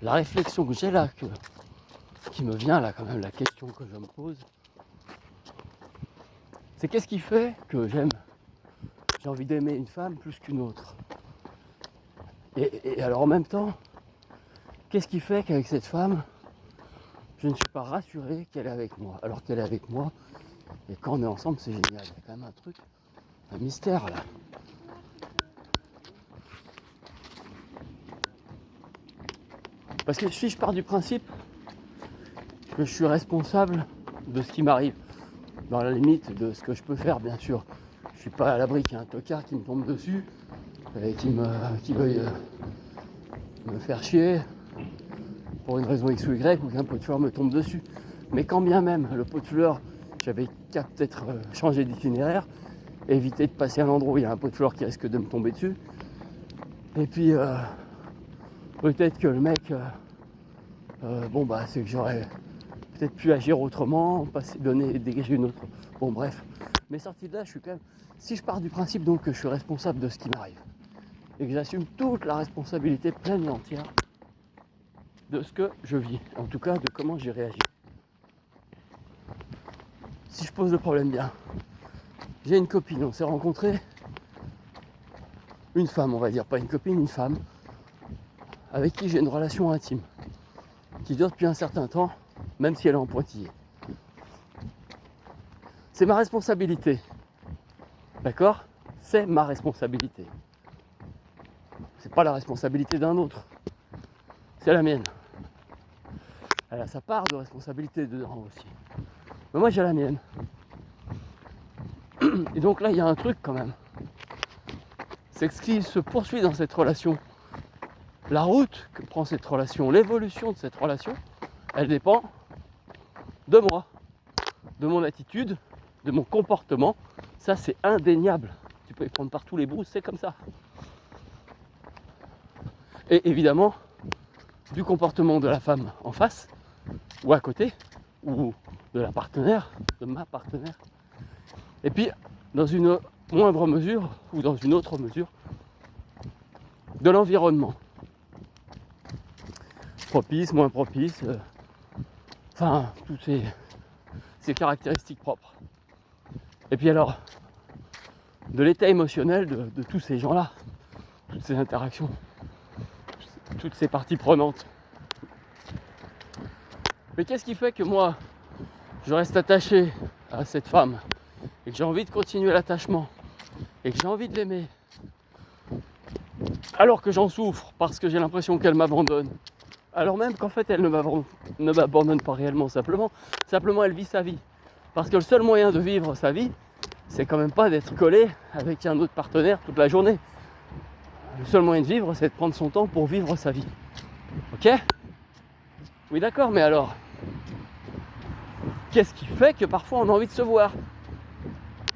la réflexion que j'ai là, qui me vient là quand même, la question que je me pose, c'est qu'est-ce qui fait que j'ai envie d'aimer une femme plus qu'une autre. Et alors en même temps, qu'est-ce qui fait qu'avec cette femme, je ne suis pas rassuré qu'elle est avec moi, alors qu'elle est avec moi, et quand on est ensemble, c'est génial. Il y a quand même un truc, un mystère là. Parce que si je pars du principe que je suis responsable de ce qui m'arrive, dans la limite de ce que je peux faire, bien sûr, je suis pas à l'abri qu'il y ait un tocard qui me tombe dessus et qui veuille me faire chier pour une raison X ou Y, ou qu'un pot de fleurs me tombe dessus. Mais quand bien même le pot de fleurs, j'avais qu'à peut-être changer d'itinéraire, éviter de passer à un endroit où il y a un pot de fleurs qui risque de me tomber dessus. Et puis peut-être que le mec, c'est que j'aurais peut-être pu agir autrement, dégager une autre. Bon bref. Mais sorti de là, je suis quand même. Si je pars du principe donc que je suis responsable de ce qui m'arrive, et que j'assume toute la responsabilité pleine et entière de ce que je vis, en tout cas de comment j'ai réagi. Si je pose le problème bien, j'ai une copine, on s'est rencontrés, une femme on va dire, pas une copine, une femme, avec qui j'ai une relation intime, qui dure depuis un certain temps, même si elle est en pointillé. C'est ma responsabilité, d'accord ? C'est ma responsabilité. C'est pas la responsabilité d'un autre, c'est la mienne. Elle a sa part de responsabilité dedans aussi. Mais moi j'ai la mienne. Et donc là il y a un truc quand même. C'est que ce qui se poursuit dans cette relation, la route que prend cette relation, l'évolution de cette relation, elle dépend de moi, de mon attitude, de mon comportement. Ça c'est indéniable. Tu peux y prendre par tous les bouts, c'est comme ça. Et évidemment, du comportement de la femme en face, ou à côté, ou de la partenaire, de ma partenaire. Et puis, dans une moindre mesure, ou dans une autre mesure, de l'environnement. Propice, moins propice, toutes ces caractéristiques propres. Et puis alors, de l'état émotionnel de tous ces gens-là, toutes ces interactions, toutes ces parties prenantes. Mais qu'est-ce qui fait que moi, je reste attaché à cette femme et que j'ai envie de continuer l'attachement et que j'ai envie de l'aimer alors que j'en souffre parce que j'ai l'impression qu'elle m'abandonne, alors même qu'en fait elle ne m'abandonne pas réellement, simplement elle vit sa vie, parce que le seul moyen de vivre sa vie, c'est quand même pas d'être collé avec un autre partenaire toute la journée. Le seul moyen de vivre, c'est de prendre son temps pour vivre sa vie. Ok ? Oui d'accord, mais alors qu'est-ce qui fait que parfois on a envie de se voir ?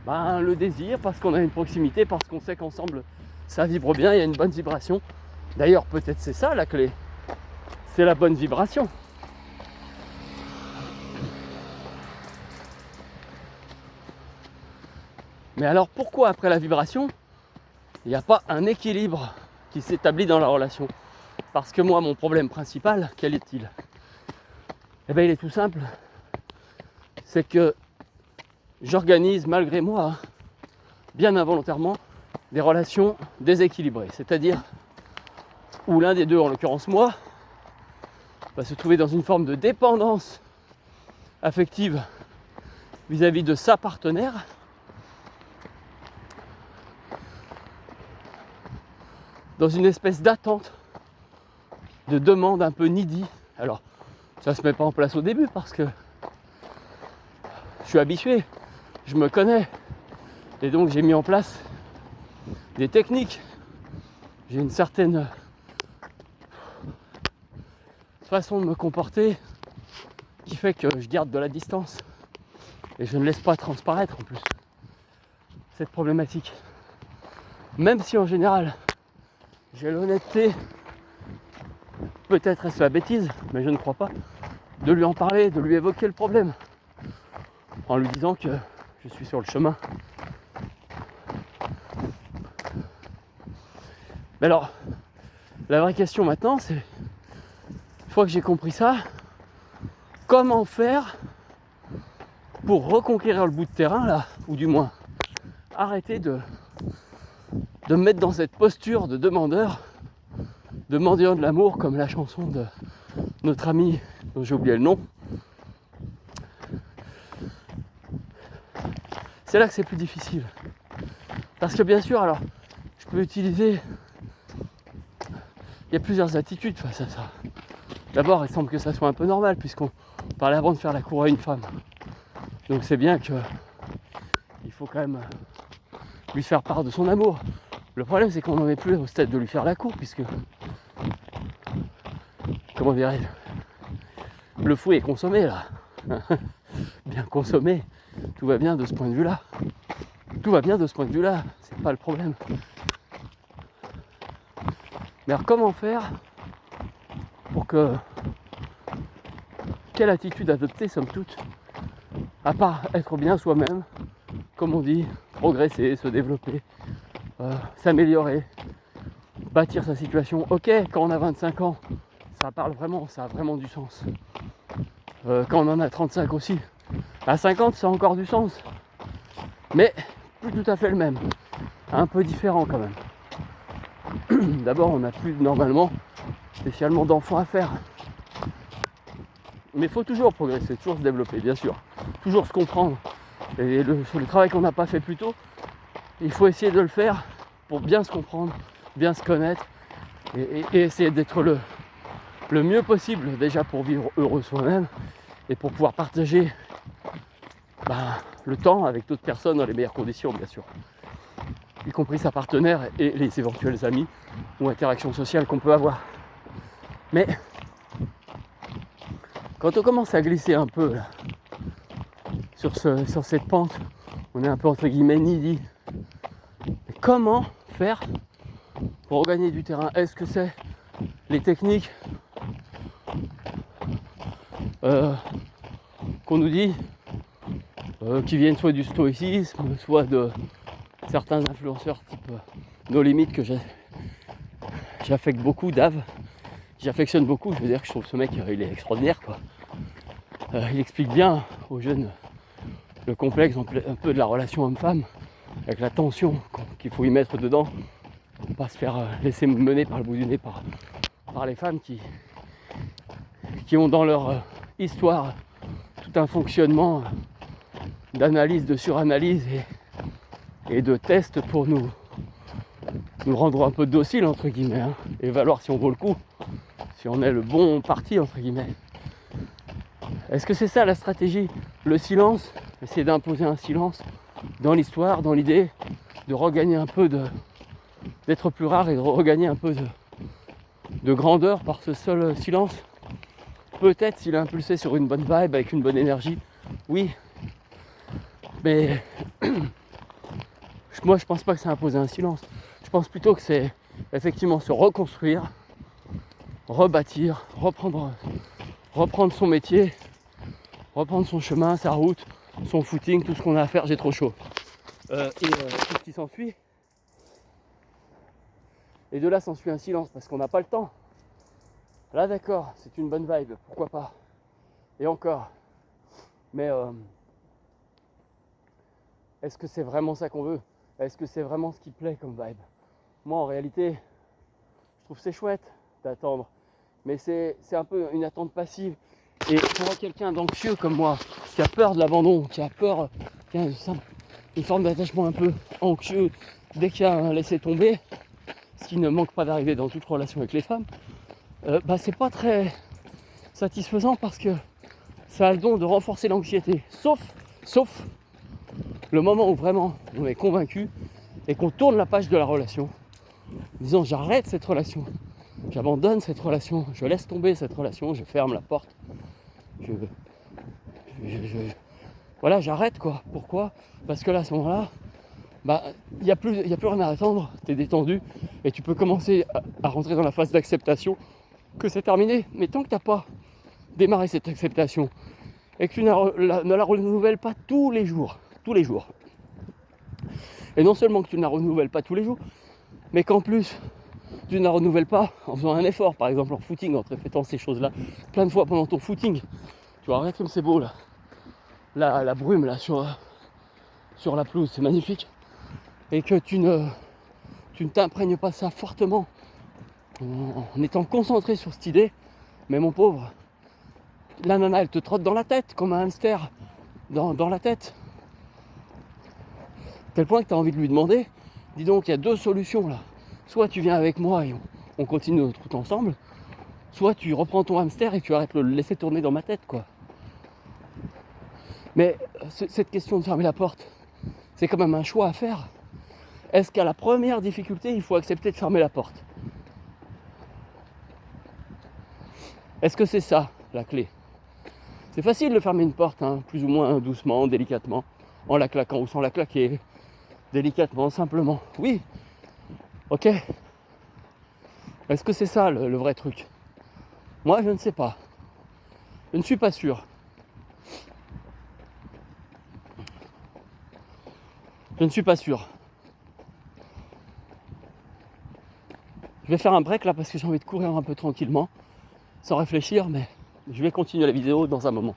Le désir, parce qu'on a une proximité, parce qu'on sait qu'ensemble ça vibre bien, il y a une bonne vibration. D'ailleurs peut-être c'est ça la clé, c'est la bonne vibration. Mais alors pourquoi après la vibration, il n'y a pas un équilibre qui s'établit dans la relation ? Parce que moi mon problème principal, quel est-il ? Eh bien il est tout simple, c'est que j'organise malgré moi, bien involontairement, des relations déséquilibrées. C'est-à-dire où l'un des deux, en l'occurrence moi, va se trouver dans une forme de dépendance affective vis-à-vis de sa partenaire, dans une espèce d'attente, de demande un peu needy. Alors, ça se met pas en place au début parce que je suis habitué, je me connais, et donc j'ai mis en place des techniques. J'ai une certaine façon de me comporter qui fait que je garde de la distance et je ne laisse pas transparaître en plus cette problématique. Même si en général j'ai l'honnêteté, peut-être est-ce la bêtise, mais je ne crois pas, de lui en parler, de lui évoquer le problème en lui disant que je suis sur le chemin. Mais alors, la vraie question maintenant, c'est une fois que j'ai compris ça, comment faire pour reconquérir le bout de terrain là, ou du moins arrêter de me mettre dans cette posture de demandeur, de mendiant de l'amour, comme la chanson de notre ami dont j'ai oublié le nom. C'est là que c'est plus difficile. Parce que bien sûr, alors, je peux utiliser... Il y a plusieurs attitudes face à ça. D'abord, il semble que ça soit un peu normal, puisqu'on parlait avant de faire la cour à une femme. Donc c'est bien que il faut quand même lui faire part de son amour. Le problème, c'est qu'on n'en est plus au stade de lui faire la cour, puisque... Comment dirais-je ? Le fouet est consommé, là. Bien consommé. Tout va bien de ce point de vue-là. Tout va bien de ce point de vue-là. C'est pas le problème. Mais alors, comment faire pour que... Quelle attitude adopter, somme toute, à part être bien soi-même, comme on dit, progresser, se développer, s'améliorer, bâtir sa situation. Ok, quand on a 25 ans, ça a vraiment du sens. Quand on en a 35 aussi. À 50, ça a encore du sens. Mais plus tout à fait le même. Un peu différent quand même. D'abord, on n'a plus normalement spécialement d'enfants à faire. Mais il faut toujours progresser, toujours se développer, bien sûr. Toujours se comprendre. Et le travail qu'on n'a pas fait plus tôt, il faut essayer de le faire pour bien se comprendre, bien se connaître et essayer d'être le mieux possible déjà pour vivre heureux soi-même et pour pouvoir partager le temps avec d'autres personnes dans les meilleures conditions, bien sûr. Y compris sa partenaire et les éventuels amis ou interactions sociales qu'on peut avoir. Mais quand on commence à glisser un peu là, sur cette pente, on est un peu entre guillemets needy. Mais comment faire pour regagner du terrain? Est-ce que c'est les techniques qu'on nous dit, qui viennent soit du stoïcisme, soit de certains influenceurs type No Limit que j'affecte beaucoup, Dave, j'affectionne beaucoup, je veux dire que je trouve ce mec il est extraordinaire quoi. Il explique bien aux jeunes le complexe un peu de la relation homme-femme, avec la tension qu'il faut y mettre dedans, pour pas se faire laisser mener par le bout du nez par les femmes qui ont dans leur histoire tout un fonctionnement d'analyse, de suranalyse et de tests pour nous rendre un peu dociles entre guillemets, hein, et valoir si on vaut le coup, si on est le bon parti entre guillemets. Est-ce que c'est ça la stratégie? Le silence, essayer d'imposer un silence dans l'histoire, dans l'idée de regagner un peu d'être plus rare et de regagner un peu de grandeur par ce seul silence. Peut-être s'il est impulsé sur une bonne vibe, avec une bonne énergie, oui. Mais moi je pense pas que c'est imposer un silence. Je pense plutôt que c'est effectivement se reconstruire, rebâtir, reprendre son métier, reprendre son chemin, sa route, son footing, tout ce qu'on a à faire. J'ai trop chaud. Tout ce qui s'ensuit. Et de là s'ensuit un silence parce qu'on n'a pas le temps. Là d'accord, c'est une bonne vibe, pourquoi pas. Et encore. Mais est-ce que c'est vraiment ça qu'on veut? Est-ce que c'est vraiment ce qui plaît comme vibe? Moi en réalité, je trouve c'est chouette d'attendre. Mais c'est un peu une attente passive. Et pour quelqu'un d'anxieux comme moi, qui a peur de l'abandon, qui a peur, qui a une forme d'attachement un peu anxieux dès qu'il y a un laisser tomber, ce qui ne manque pas d'arriver dans toute relation avec les femmes, c'est pas très satisfaisant parce que ça a le don de renforcer l'anxiété. Sauf le moment où vraiment on est convaincu et qu'on tourne la page de la relation, en disant j'arrête cette relation, j'abandonne cette relation, je laisse tomber cette relation, je ferme la porte, voilà, j'arrête quoi. Pourquoi? Parce que là à ce moment-là, il n'y a plus rien à attendre, tu es détendu et tu peux commencer à rentrer dans la phase d'acceptation que c'est terminé. Mais tant que tu n'as pas démarré cette acceptation et que tu ne la renouvelles pas tous les jours, et non seulement que tu ne la renouvelles pas tous les jours, mais qu'en plus tu ne la renouvelles pas en faisant un effort, par exemple en footing, en te répétant ces choses-là plein de fois pendant ton footing. Tu vois, regarde comme c'est beau là. La brume là sur la pelouse, c'est magnifique. Et que tu ne t'imprègnes pas ça fortement en étant concentré sur cette idée. Mais mon pauvre, la nana elle te trotte dans la tête comme un hamster dans la tête. À tel point que tu as envie de lui demander, dis donc, il y a deux solutions là. Soit tu viens avec moi et on continue notre route ensemble, soit tu reprends ton hamster et tu arrêtes de le laisser tourner dans ma tête, quoi. Mais cette question de fermer la porte, c'est quand même un choix à faire. Est-ce qu'à la première difficulté, il faut accepter de fermer la porte? Est-ce que c'est ça, la clé? C'est facile de fermer une porte, hein, plus ou moins doucement, délicatement, en la claquant ou sans la claquer, délicatement, simplement. Oui, ok. Est-ce que c'est ça le vrai truc? Moi, je ne sais pas. Je ne suis pas sûr. Je ne suis pas sûr. Je vais faire un break là parce que j'ai envie de courir un peu tranquillement, sans réfléchir, mais je vais continuer la vidéo dans un moment.